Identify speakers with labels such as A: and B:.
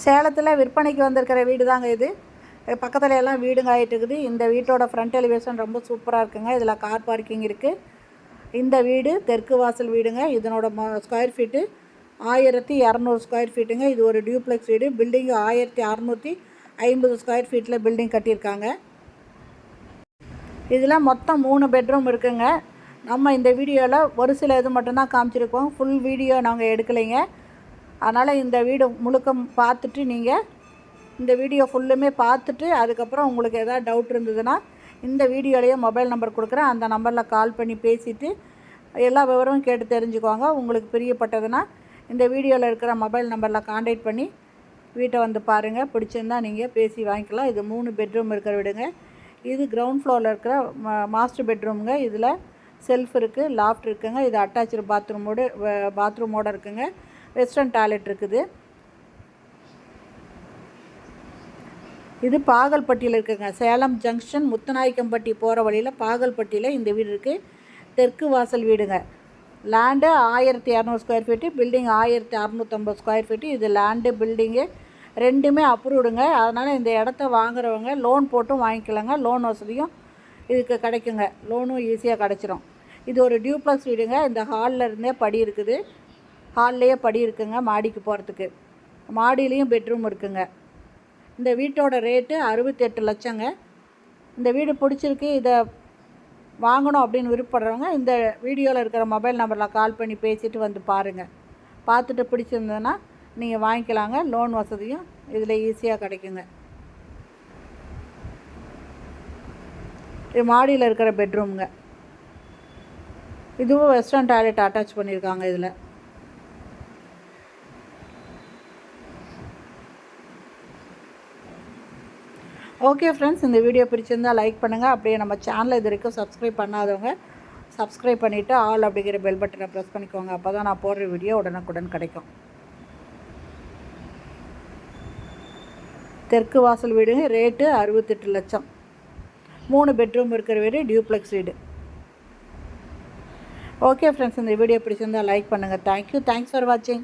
A: சேலத்தில் விற்பனைக்கு வந்திருக்கிற வீடு தாங்க இது. பக்கத்தில் எல்லாம் வீடுங்க ஆகிட்டு இருக்குது. இந்த வீட்டோட ஃப்ரண்ட் எலிவேஷன் ரொம்ப சூப்பராக இருக்குங்க. இதில் கார் பார்க்கிங் இருக்குது. இந்த வீடு தெற்கு வாசல் வீடுங்க. இதனோட ஸ்கொயர் ஃபீட்டு 1200 ஸ்கொயர் ஃபீட்டுங்க. இது ஒரு டியூப்ளெக்ஸ் வீடு. பில்டிங் 1650 ஸ்கொயர் ஃபீட்டில் பில்டிங் கட்டியிருக்காங்க. இதில் மொத்தம் 3 பெட்ரூம் இருக்குங்க. நம்ம இந்த வீடியோவில் ஒரு சில இது மட்டும்தான் காமிச்சிருக்கோம். ஃபுல் வீடியோ நாங்கள் எடுக்கலைங்க. அதனால் இந்த வீடு முழுக்க பார்த்துட்டு நீங்கள் இந்த வீடியோ ஃபுல்லுமே பார்த்துட்டு அதுக்கப்புறம் உங்களுக்கு எதாவது டவுட் இருந்ததுன்னா இந்த வீடியோலேயே மொபைல் நம்பர் கொடுக்குறேன். அந்த நம்பரில் கால் பண்ணி பேசிவிட்டு எல்லா விவரமும் கேட்டு தெரிஞ்சுக்குவாங்க. உங்களுக்கு பிரியப்பட்டதுன்னா இந்த வீடியோவில் இருக்கிற மொபைல் நம்பரில் கான்டாக்ட் பண்ணி வீட்டை வந்து பாருங்கள். பிடிச்சிருந்தா நீங்கள் பேசி வாங்கிக்கலாம். இது 3 பெட்ரூம் இருக்கிற வீடுங்க. இது கிரவுண்ட் ஃப்ளோரில் இருக்கிற மாஸ்டர் பெட்ரூமுங்க. இதில் செல்ஃப் இருக்குது, லாஃப்ட் இருக்குங்க. இது அட்டாச்சு பாத்ரூமோடு இருக்குங்க. வெஸ்டர்ன் டாய்லெட் இருக்குது. இது பாகல்பட்டியில் இருக்குங்க. சேலம் ஜங்ஷன் முத்துநாயக்கம்பட்டி போகிற வழியில் பாகல்பட்டியில் இந்த வீடு இருக்குது. தெற்கு வாசல் வீடுங்க. Land 1200 square feet, building 1650 square feet. இது லேண்டு பில்டிங்கு ரெண்டுமே அப்ரூவ்டுங்க. அதனால் இந்த இடத்த வாங்குறவங்க லோன் போட்டும் வாங்கிக்கலாங்க. லோன் வசதியும் இதுக்கு கிடைக்குங்க. லோனும் ஈஸியாக கிடச்சிரும். இது ஒரு டியூப்ளக்ஸ் வீடுங்க. இந்த ஹாலில் இருந்தே படி இருக்குது. ஹால்லேயே படி இருக்குங்க மாடிக்கு போகிறதுக்கு. மாடியிலையும் பெட்ரூம் இருக்குங்க. இந்த வீட்டோட ரேட்டு 68 லட்சங்க. இந்த வீடு பிடிச்சிருக்கு, இதை வாங்கணும் அப்படின்னு விருப்பப்படுறவங்க இந்த வீடியோவில் இருக்கிற மொபைல் நம்பரில் கால் பண்ணி பேசிட்டு வந்து பாருங்கள். பார்த்துட்டு பிடிச்சிருந்ததுன்னா நீங்கள் வாங்கிக்கலாங்க. லோன் வசதியும் இதில் ஈஸியாக கிடைக்குங்க. இது மாடியில் இருக்கிற பெட்ரூமுங்க. இதுவும் வெஸ்டர்ன் டாய்லெட் அட்டாச் பண்ணியிருக்காங்க. இதில் ஓகே ஃப்ரெண்ட்ஸ், இந்த வீடியோ பிடிச்சிருந்தால் லைக் பண்ணுங்கள். அப்படியே நம்ம சேனலை இது வரைக்கும் சப்ஸ்கிரைப் பண்ணாதவங்க சப்ஸ்கிரைப் பண்ணிவிட்டு ஆல் அப்படிங்கிற பெல் பட்டனை ப்ரெஸ் பண்ணிக்கோங்க. அப்போ தான் நான் போடுற வீடியோ உடனுக்குடன் கிடைக்கும். தெற்கு வாசல் வீடு, ரேட்டு 68 லட்சம். 3 பெட்ரூம் இருக்கிற வீடு, டியூப்ளெக்ஸ் வீடு. ஓகே ஃப்ரெண்ட்ஸ், இந்த வீடியோ பிடிச்சிருந்தால் லைக் பண்ணுங்கள். தேங்க்யூ. தேங்க்ஸ் ஃபார் வாட்சிங்.